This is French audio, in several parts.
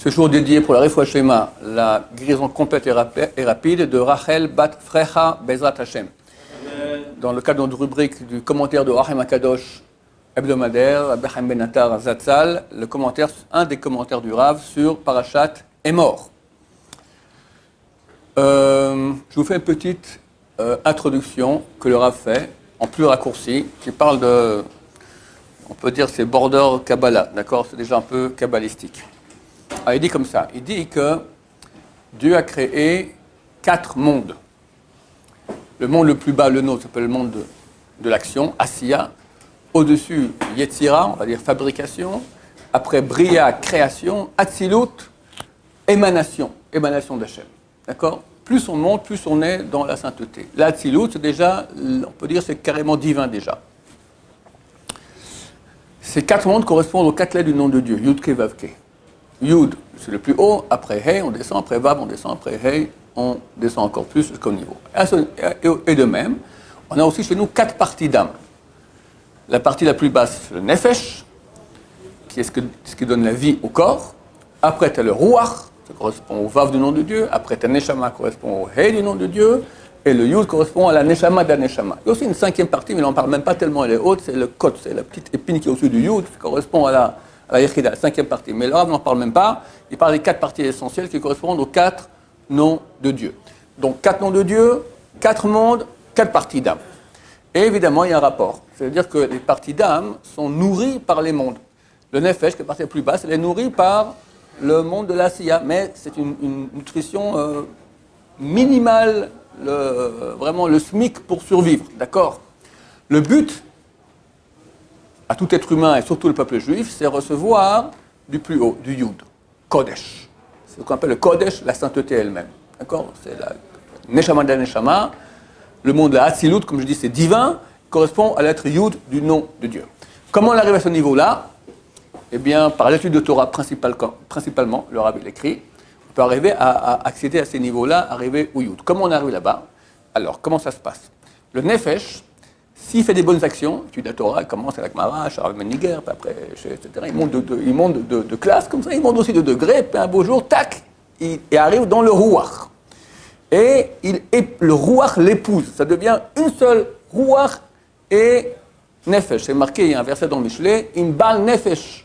Ce jour dédié pour la Refoua Shema, la guérison complète et rapide de Rachel Bat Frecha Bezrat Hashem. Dans le cadre de notre rubrique du commentaire de Hachem Akadosh hebdomadaire, Abraham Benatar Zatzal, un des commentaires du Rav sur Parashat est mort. Je vous fais une petite introduction que le Rav fait, en plus raccourci, qui parle de, on peut dire c'est border Kabbalah, d'accord? C'est déjà un peu kabbalistique. Alors, il dit comme ça, il dit que Dieu a créé 4 mondes. Le monde le plus bas, le nôtre, s'appelle le monde de l'action, Asiya. Au-dessus, Yetzira, on va dire fabrication. Après, Bria, création. Atzilut, émanation d'Hachem. D'accord? Plus on monte, plus on est dans la sainteté. L'Atzilut, c'est déjà, on peut dire, c'est carrément divin déjà. Ces 4 mondes correspondent aux 4 lettres du nom de Dieu, Yud, Ke, Vav, Ke. Yud, c'est le plus haut, après Hey, on descend, après Vav, on descend, après Hey, on descend encore plus jusqu'au niveau. Et de même, on a aussi chez nous 4 parties d'âme. La partie la plus basse, c'est le Nefesh, qui est ce qui donne la vie au corps. Après, tu as le Ruach, ça correspond au Vav du nom de Dieu. Après, tu as Neshama, qui correspond au Hey du nom de Dieu. Et le Yud correspond à la Neshama de la Neshama. Il y a aussi une 5e partie, mais on n'en parle même pas tellement, elle est haute, c'est le Kot, c'est la petite épine qui est au-dessus du Yud, qui correspond à la Yechida, la 5e partie. Mais le Rav n'en parle même pas, il parle des 4 parties essentielles qui correspondent aux 4 noms de Dieu. Donc 4 noms de Dieu, 4 mondes, 4 parties d'âme. Et évidemment, il y a un rapport. C'est-à-dire que les parties d'âme sont nourries par les mondes. Le Nefesh, qui est la partie la plus basse, elle est nourrie par le monde de l'Asiya, mais c'est une nutrition minimale, vraiment le SMIC pour survivre, d'accord? Le but à tout être humain et surtout le peuple juif, c'est recevoir du plus haut, du Yud, Kodesh. C'est ce qu'on appelle le Kodesh, la sainteté elle-même. D'accord? C'est la Neshama de la Neshama. Le monde de la Hatzilut, comme je dis, c'est divin, correspond à l'être Yud du nom de Dieu. Comment on arrive à ce niveau-là? Eh bien, par l'étude de Torah principalement, le Rav l'écrit, on peut arriver à accéder à ces niveaux-là, arriver au Yud. Comment on arrive là-bas? Alors, comment ça se passe? Le Nefesh, s'il fait des bonnes actions, l'étude de la Torah, il commence à la Gemara, Sharav Meniger, puis après, etc. Il monte de classe comme ça, il monte aussi de degrés, puis un beau jour, tac, il arrive dans le Ruach. Et le Ruach l'épouse. Ça devient une seule Ruach et Nefesh. C'est marqué, il y a un verset dans le Michelet, In Baal Nefesh.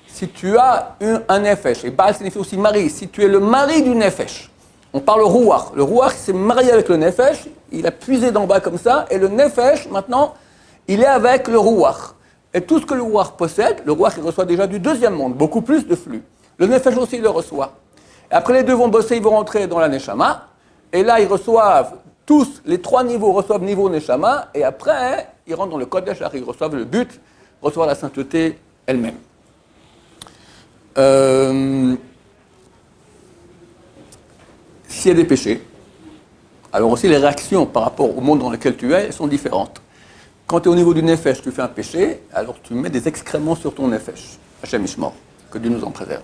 Si tu as un Nefesh, et Baal signifie aussi mari, si tu es le mari du Nefesh, on parle Ruach. Le Ruach s'est marié avec le Nefesh, il a puisé d'en bas comme ça, et le Nefesh, maintenant, il est avec le Ruach. Et tout ce que le Ruach possède, le Ruach il reçoit déjà du 2e monde, beaucoup plus de flux. Le Nefesh aussi il le reçoit. Et après les deux vont bosser, ils vont rentrer dans la Neshama, et là ils reçoivent, tous les 3 niveaux reçoivent niveau Neshama, et après ils rentrent dans le Kodesh, ils reçoivent le but, reçoivent la sainteté elle-même. S'il y a des péchés, alors aussi les réactions par rapport au monde dans lequel tu es sont différentes. Quand tu es au niveau du Nefesh, tu fais un péché, alors tu mets des excréments sur ton Nefesh. Hachem Ishmor, que Dieu nous en préserve.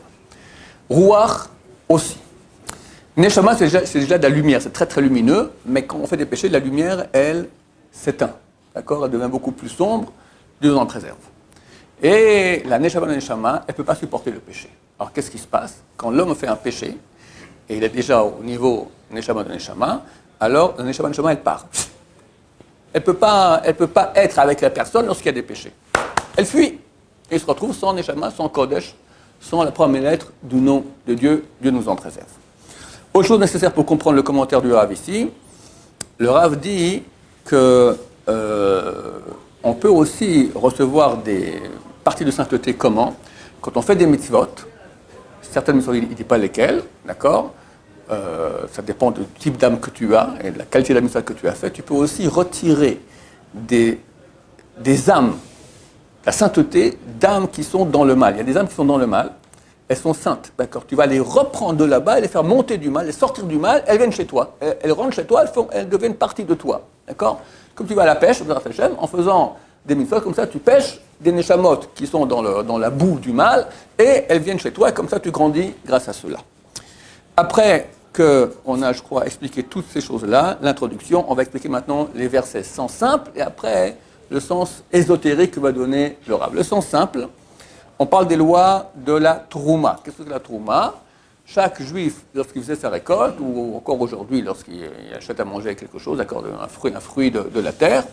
Ruach aussi. Neshama, c'est déjà de la lumière, c'est très très lumineux, mais quand on fait des péchés, la lumière, elle s'éteint. D'accord? Elle devient beaucoup plus sombre, Dieu nous en préserve. Et la Neshama, elle ne peut pas supporter le péché. Alors qu'est-ce qui se passe? Quand l'homme fait un péché, et il est déjà au niveau Neshama de Neshama, alors la Neshama elle part. Elle peut pas être avec la personne lorsqu'il y a des péchés. Elle fuit. Et il se retrouve sans Neshama, sans Kodesh, sans la première lettre du nom de Dieu. Dieu nous en préserve. Autre chose nécessaire pour comprendre le commentaire du Rav ici, le Rav dit que on peut aussi recevoir des parties de sainteté comment? Quand on fait des mitzvot, certaines mitzvot, il ne dit pas lesquelles, d'accord? Ça dépend du type d'âme que tu as et de la qualité de la mitzvah que tu as fait. Tu peux aussi retirer des âmes, la sainteté d'âmes qui sont dans le mal. Il y a des âmes qui sont dans le mal, elles sont saintes, d'accord? Tu vas les reprendre de là-bas et les faire monter du mal, les sortir du mal, elles viennent chez toi. Elles rentrent chez toi, elles deviennent partie de toi, d'accord? Comme tu vas à la pêche, en faisant des mitzvot, comme ça tu pêches des neshamot qui sont dans la boue du mal et elles viennent chez toi et comme ça tu grandis grâce à cela. Après qu'on a, je crois, expliqué toutes ces choses-là, l'introduction, on va expliquer maintenant les versets sens simple et après le sens ésotérique que va donner le Rav. Le sens simple, on parle des lois de la Trouma. Qu'est-ce que c'est la Trouma? chaque juif, lorsqu'il faisait sa récolte, ou encore aujourd'hui, lorsqu'il achète à manger quelque chose, d'accord, un fruit de la terre,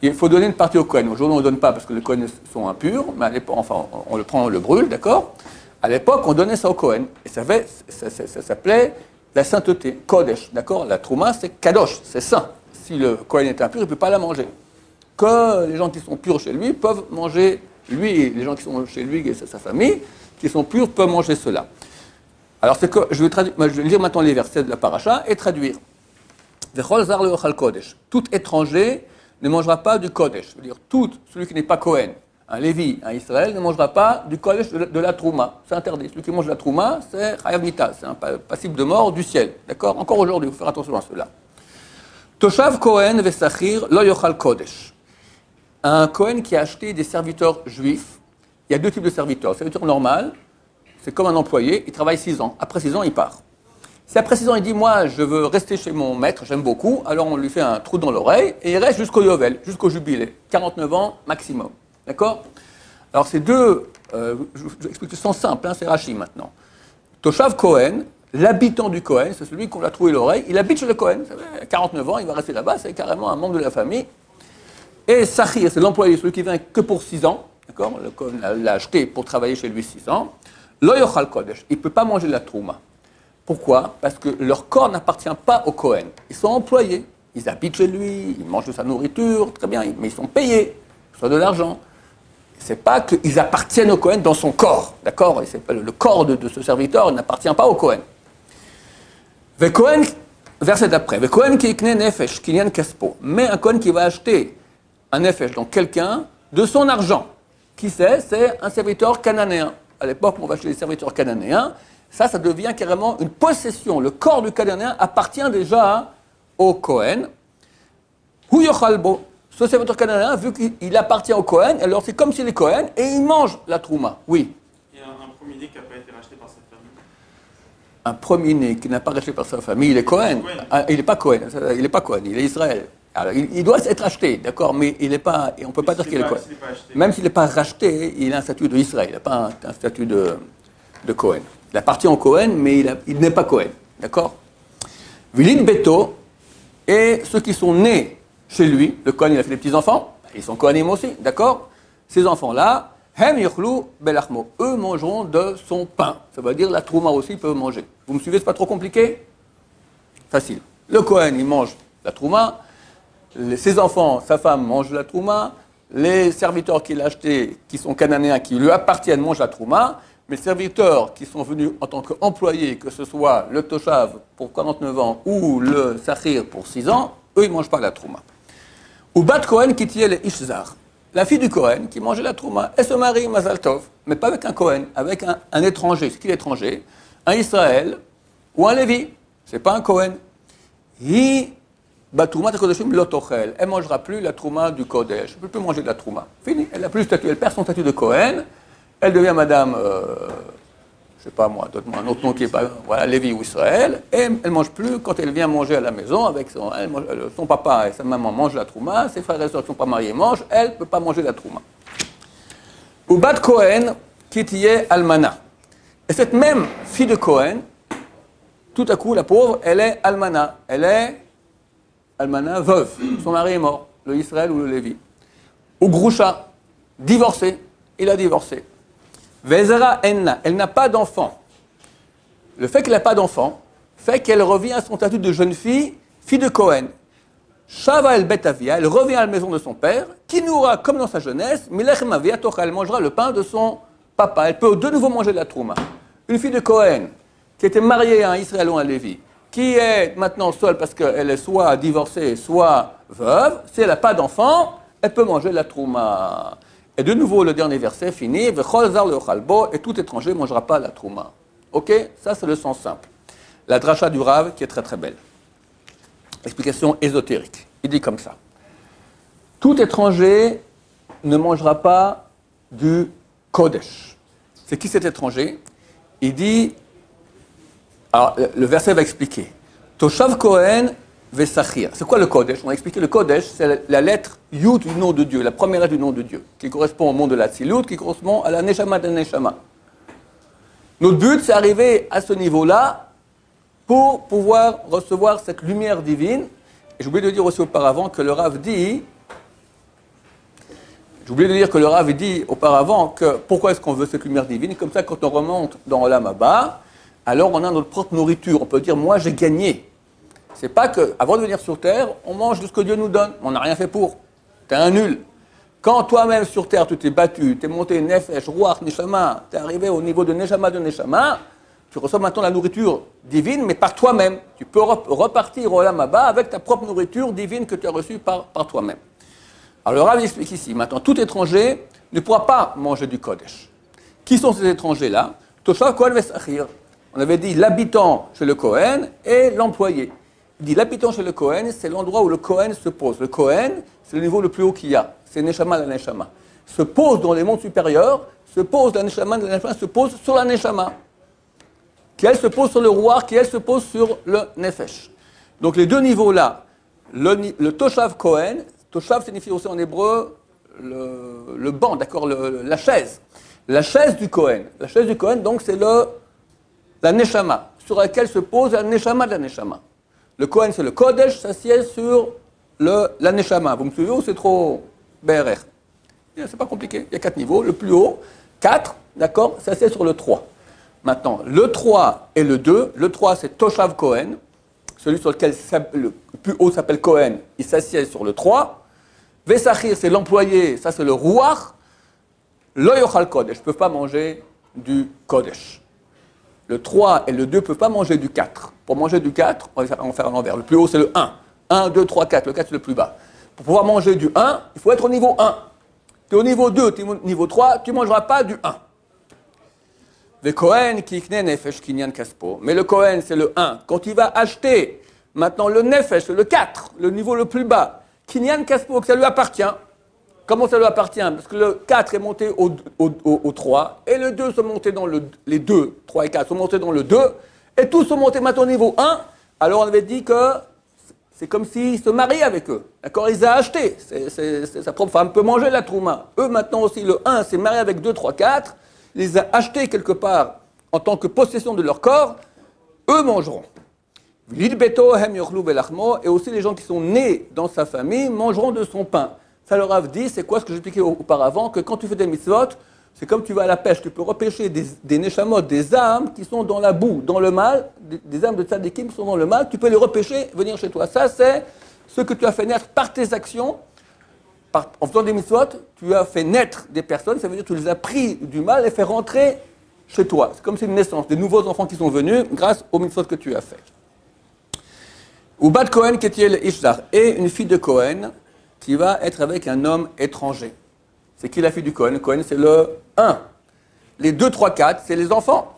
il faut donner une partie au Kohen. Aujourd'hui, on ne donne pas parce que les Kohen sont impurs, mais à l'époque, enfin, on le prend, on le brûle, d'accord. À l'époque, on donnait ça au Kohen. Et ça s'appelait la sainteté, Kodesh, d'accord. La Trouma, c'est Kadosh, c'est saint. Si le Kohen est impur, il ne peut pas la manger. Que les gens qui sont purs chez lui peuvent manger, lui et les gens qui sont chez lui et sa famille, qui sont purs, peuvent manger cela. Alors, je vais lire maintenant les versets de la paracha et traduire. Vechol zar lo yochal Kodesh. Tout étranger ne mangera pas du Kodesh. C'est-à-dire, tout celui qui n'est pas Kohen, un Lévi, un Israël, ne mangera pas du Kodesh de la Trouma. C'est interdit. Celui qui mange la Trouma, c'est Chayav Mita, c'est un passible de mort du ciel. D'accord. Encore aujourd'hui, il faut faire attention à cela. Toshav Kohen vesachir lo yochal Kodesh. Un Kohen qui a acheté des serviteurs juifs, il y a deux types de serviteurs. Le serviteur normal, c'est comme un employé, il travaille 6 ans. Après 6 ans, il part. Si après 6 ans, il dit, moi, je veux rester chez mon maître, j'aime beaucoup, alors on lui fait un trou dans l'oreille, et il reste jusqu'au Yovel, jusqu'au jubilé. 49 ans maximum. D'accord. Alors, ces deux, je vais expliquer sans simple, c'est Rashi maintenant. Toshav Kohen, l'habitant du Kohen, c'est celui qu'on a trouvé l'oreille, il habite chez le Kohen. 49 ans, il va rester là-bas, c'est carrément un membre de la famille. Et Sachir, c'est l'employé, celui qui vient que pour 6 ans. D'accord. Le Kohen l'a acheté pour travailler chez lui 6 ans. Lo yochal Kodesh, il ne peut pas manger de la Trouma. Pourquoi? Parce que leur corps n'appartient pas au Kohen. Ils sont employés. Ils habitent chez lui, ils mangent de sa nourriture, très bien, mais ils sont payés, soit de l'argent. Ce n'est pas qu'ils appartiennent au Kohen dans son corps, d'accord? Le corps de ce serviteur n'appartient pas au Kohen. Verset d'après. Kohen qui ikne nefesh, kinyan kaspo. Mais un Kohen qui va acheter un nefesh, donc quelqu'un, de son argent. Qui c'est? C'est un serviteur cananéen. À l'époque, on va acheter des serviteurs cananéens. Ça devient carrément une possession. Le corps du Cananéen appartient déjà au Kohen. Hu yochalbo. Ce serviteur cananéen, vu qu'il appartient au Kohen, alors c'est comme s'il est Kohen et il mange la Trouma. Oui. Il y a un premier-né qui n'a pas été racheté par sa famille. Un premier-né qui n'a pas racheté par sa famille, il est Kohen. Ah, il n'est pas Kohen. Il n'est pas Kohen, il est Israël. Alors, il doit être racheté, d'accord, mais il n'est pas, et on ne peut pas dire qu'il est Kohen. Même s'il n'est pas racheté, il a un statut d'Israël, il n'a pas un statut de Kohen. Il appartient au Kohen, mais il n'est pas Kohen, d'accord. Vilin Beto, et ceux qui sont nés chez lui, le Kohen, il a fait des petits-enfants, ils sont Kohanim aussi, d'accord. Ces enfants-là, Hem Yochlu Belachmo, eux mangeront de son pain. Ça veut dire la Trouma aussi, ils peuvent manger. Vous me suivez, c'est pas trop compliqué? Facile. Le Kohen, il mange la Trouma. Ses enfants, sa femme mange la Trouma, les serviteurs qu'il a achetés, qui sont cananéens, qui lui appartiennent, mangent la Trouma, mais les serviteurs qui sont venus en tant qu'employés, que ce soit le Toshav pour 49 ans ou le Sachir pour 6 ans, eux, ils ne mangent pas la Trouma. Ou Bat Kohen qui tiait les Ishzar, la fille du Kohen qui mangeait la Trouma, elle se marie Mazal Tov, mais pas avec un Kohen, avec un étranger. C'est qui l'étranger? Un Israël ou un Lévi, c'est pas un Kohen. Elle ne mangera plus la Trouma du Kodesh. Elle ne peut plus manger de la Trouma. Fini. Elle n'a plus le statut. Elle perd son statut de Kohen. Elle devient madame, je ne sais pas moi, donne-moi un autre nom qui est pas, voilà, Lévi ou Israël. Et elle ne mange plus quand elle vient manger à la maison avec son papa et sa maman mangent la Trouma. Ses frères et sœurs qui ne sont pas mariés mangent. Elle ne peut pas manger la Trouma. Ou Bat Kohen qui tiait Almana. Et cette même fille de Kohen, tout à coup, la pauvre, elle est Almana. Elle est Almana, veuve. Son mari est mort, le Israël ou le Lévi. Ou Groucha, divorcée. Il a divorcé. Vezera enna, elle n'a pas d'enfant. Le fait qu'elle n'a pas d'enfant fait qu'elle revient à son statut de jeune fille, fille de Kohen. Shava el betavia, elle revient à la maison de son père, qui nourra comme dans sa jeunesse, milechem avia tocha, elle mangera le pain de son papa. Elle peut de nouveau manger de la trouma. Une fille de Kohen, qui était mariée à un Israël ou un Lévi, qui est maintenant seule parce qu'elle est soit divorcée, soit veuve, si elle n'a pas d'enfant, elle peut manger de la trouma. Et de nouveau, le dernier verset finit, et tout étranger ne mangera pas la trouma. Ok? Ça, c'est le sens simple. La dracha du Rav, qui est très très belle. Explication ésotérique. Il dit comme ça. Tout étranger ne mangera pas du Kodesh. C'est qui cet étranger? Il dit, alors le verset va expliquer. Toshav Kohen Vesachir. C'est quoi le Kodesh? On a expliqué le Kodesh, c'est la lettre Yud du nom de Dieu, la première lettre du nom de Dieu, qui correspond au monde de la Tzilut, qui correspond à la Neshama de Neshama. Notre but, c'est arriver à ce niveau-là pour pouvoir recevoir cette lumière divine. Et j'ai oublié de dire aussi auparavant que le Rav dit, que pourquoi est-ce qu'on veut cette lumière divine? Comme ça, quand on remonte dans Olam Haba, alors on a notre propre nourriture. On peut dire, moi j'ai gagné. C'est pas que, avant de venir sur terre, on mange de ce que Dieu nous donne. On n'a rien fait pour. T'es un nul. Quand toi-même sur terre, tu t'es battu, t'es monté Nefesh, Ruach, Neshama, t'es arrivé au niveau de Neshama, tu reçois maintenant la nourriture divine, mais par toi-même. Tu peux repartir au Olam Haba avec ta propre nourriture divine que tu as reçue par toi-même. Alors le Rav explique ici, maintenant, tout étranger ne pourra pas manger du Kodesh. Qui sont ces étrangers-là? Toshav Kohen Vesachir. On avait dit l'habitant chez le Kohen et l'employé. Il dit l'habitant chez le Kohen, c'est l'endroit où le Kohen se pose. Le Kohen, c'est le niveau le plus haut qu'il y a. C'est Neshama la Neshama. Se pose dans les mondes supérieurs, se pose la Neshama se pose sur la Neshama. Qui elle se pose sur le Ruach, qui elle se pose sur le Nefesh. Donc les deux niveaux-là, le Toshav Kohen, Toshav signifie aussi en hébreu le banc, d'accord, la chaise. La chaise du Kohen. La chaise du Kohen, donc, c'est la Neshama, sur laquelle se pose la Neshama de la Neshama. Le Kohen, c'est le Kodesh, s'assied sur la Neshama. Vous me suivez ou c'est trop BRR? C'est pas compliqué. Il y a 4 niveaux. Le plus haut, 4, d'accord, s'assied sur le 3. Maintenant, le 3 et le 2. Le 3, c'est Toshav Kohen. Celui sur lequel le plus haut s'appelle Kohen, il s'assied sur le 3. Vesachir, c'est l'employé, ça c'est le Ruach. Lo yochal Kodesh, ne peuvent pas manger du Kodesh. Le 3 et le 2 ne peuvent pas manger du 4. Pour manger du 4, on va en faire à l'envers. Le plus haut, c'est le 1. 1, 2, 3, 4. Le 4, c'est le plus bas. Pour pouvoir manger du 1, il faut être au niveau 1. Tu es au niveau 2, tu es au niveau 3, tu ne mangeras pas du 1. Mais le Kohen, c'est le 1. Quand il va acheter maintenant le Nefesh, le 4, le niveau le plus bas, Kinyan Kaspo, que ça lui appartient. Comment ça lui appartient? Parce que le 4 est monté au 3, et le 2 sont montés dans les 2, 3 et 4 sont montés dans le 2, et tous sont montés maintenant au niveau 1. Alors on avait dit que c'est comme s'il se mariait avec eux. D'accord? Ils ont acheté. Sa propre femme peut manger la trouma. Eux maintenant aussi, le 1 s'est marié avec 2, 3, 4. Il les a achetés quelque part en tant que possession de leur corps. Eux mangeront. Et aussi les gens qui sont nés dans sa famille mangeront de son pain. Ça leur a dit, c'est quoi ce que j'expliquais auparavant, que quand tu fais des mitzvot, c'est comme tu vas à la pêche, tu peux repêcher des neshamot, des âmes qui sont dans la boue, dans le mal, des âmes de tzadikim qui sont dans le mal, tu peux les repêcher, venir chez toi. Ça, c'est ce que tu as fait naître par tes actions. En faisant des mitzvot, tu as fait naître des personnes, ça veut dire que tu les as pris du mal et fait rentrer chez toi. C'est comme c'est une naissance, des nouveaux enfants qui sont venus grâce aux mitzvot que tu as fait. Ou Bat Kohen Ketiel Ishdar, et une fille de Kohen qui va être avec un homme étranger. C'est qui la fille du Kohen? Le Kohen, c'est le 1. Les 2, 3, 4, c'est les enfants.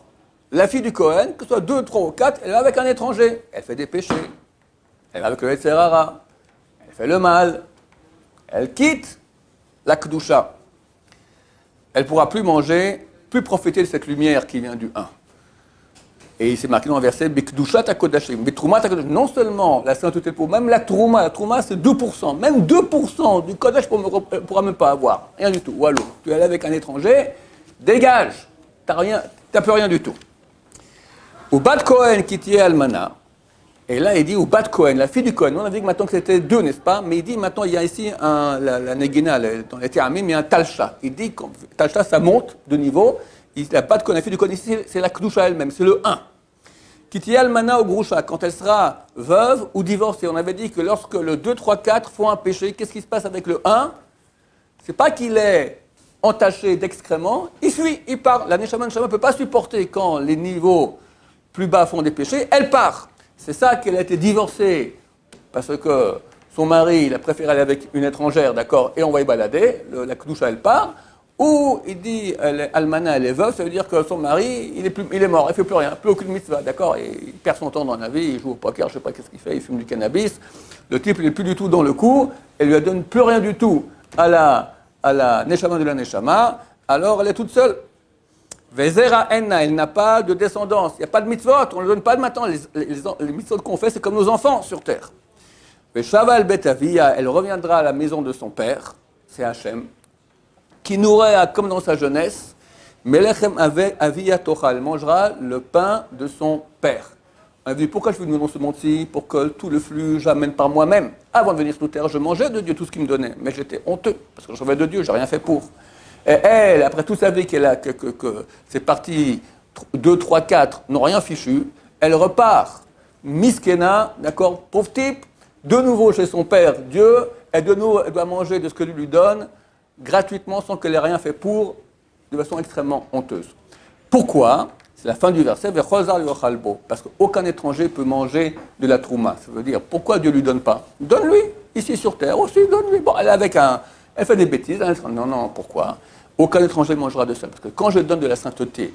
La fille du Kohen, que ce soit 2, 3 ou 4, elle est avec un étranger. Elle fait des péchés. Elle est avec le Yetzer Hara. Elle fait le mal. Elle quitte la Kedusha. Elle ne pourra plus manger, plus profiter de cette lumière qui vient du 1. Et c'est marqué dans le verset, Bikdushat HaKodashim. Non seulement la sainteté pour même la trouma c'est 2%. Même 2% du Kodesh ne pourra même pas avoir. Rien du tout. Wallo. Tu es allé avec un étranger, dégage. Tu n'as plus rien du tout. Ou Bat Kohen Kitié Almana. Et là, il dit, ou Bat Kohen, la fille du Kohen. On a dit que maintenant que c'était 2, n'est-ce pas? Mais il dit maintenant, il y a ici la Negina, dans les Théamim, il y a un Talcha. Il dit que Talcha, ça monte de niveau. La Bat Kohen, la fille du Kohen, ici, c'est la Kedusha elle-même, c'est le 1. Kitié Almana ou Grusha, quand elle sera veuve ou divorcée. On avait dit que lorsque le 2, 3, 4 font un péché, qu'est-ce qui se passe avec le 1? C'est pas qu'il est entaché d'excréments, il fuit, il part. La Neshama ne peut pas supporter quand les niveaux plus bas font des péchés, elle part. C'est ça qu'elle a été divorcée, parce que son mari, il a préféré aller avec une étrangère, d'accord, et on va y balader, la Kedusha, elle part. Ou il dit, Almana, elle est veuve, ça veut dire que son mari, il est mort, il ne fait plus rien, plus aucune mitzvah, d'accord, et il perd son temps dans la vie, il joue au poker, je ne sais pas qu'est-ce qu'il fait, il fume du cannabis. Le type, il n'est plus du tout dans le coup, elle lui donne plus rien du tout à la Neshama de la Neshama, alors elle est toute seule. Vezera enna, elle n'a pas de descendance, il n'y a pas de mitzvot, on ne donne pas de maintenant, les mitzvot qu'on fait, c'est comme nos enfants sur terre. Veshava el bet avia, elle reviendra à la maison de son père, c'est Hachem, qui nourrait comme dans sa jeunesse, Melechem avia tochal, mangera le pain de son père. On a dit, pourquoi je suis venu dans ce monde-ci? Pour que tout le flux, j'amène par moi-même. Avant de venir sur terre, je mangeais de Dieu tout ce qu'il me donnait. Mais j'étais honteux, parce que je rêvais de Dieu, j'ai rien fait pour. Et elle, après toute sa vie qu'elle a, que c'est parti 2, 3, 4, n'ont rien fichu, elle repart. Miskena, d'accord, pauvre type, de nouveau chez son père, Dieu, et de nouveau, elle doit manger de ce que lui lui donne, gratuitement, sans qu'elle ait rien fait pour, de façon extrêmement honteuse. Pourquoi? C'est la fin du verset, parce qu'aucun étranger peut manger de la trouma. Ça veut dire, pourquoi Dieu ne lui donne pas? Donne-lui, ici sur terre aussi, donne-lui. Bon, elle fait des bêtises, non, pourquoi? Aucun étranger mangera de ça. Parce que quand je donne de la sainteté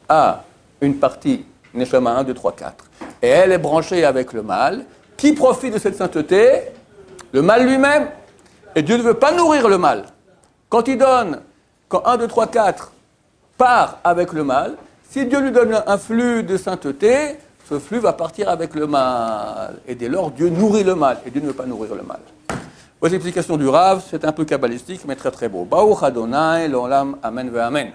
à une partie, Neshama 1, 2, 3, 4, et elle est branchée avec le mal, qui profite de cette sainteté? Le mal lui-même. Et Dieu ne veut pas nourrir le mal. Quand il donne, quand 1, 2, 3, 4 part avec le mal, si Dieu lui donne un flux de sainteté, ce flux va partir avec le mal. Et dès lors, Dieu nourrit le mal. Et Dieu ne veut pas nourrir le mal. Voici l'explication du Rav. C'est un peu kabbalistique, mais très très beau. Baruch Adonai, l'olam, amen ve amen.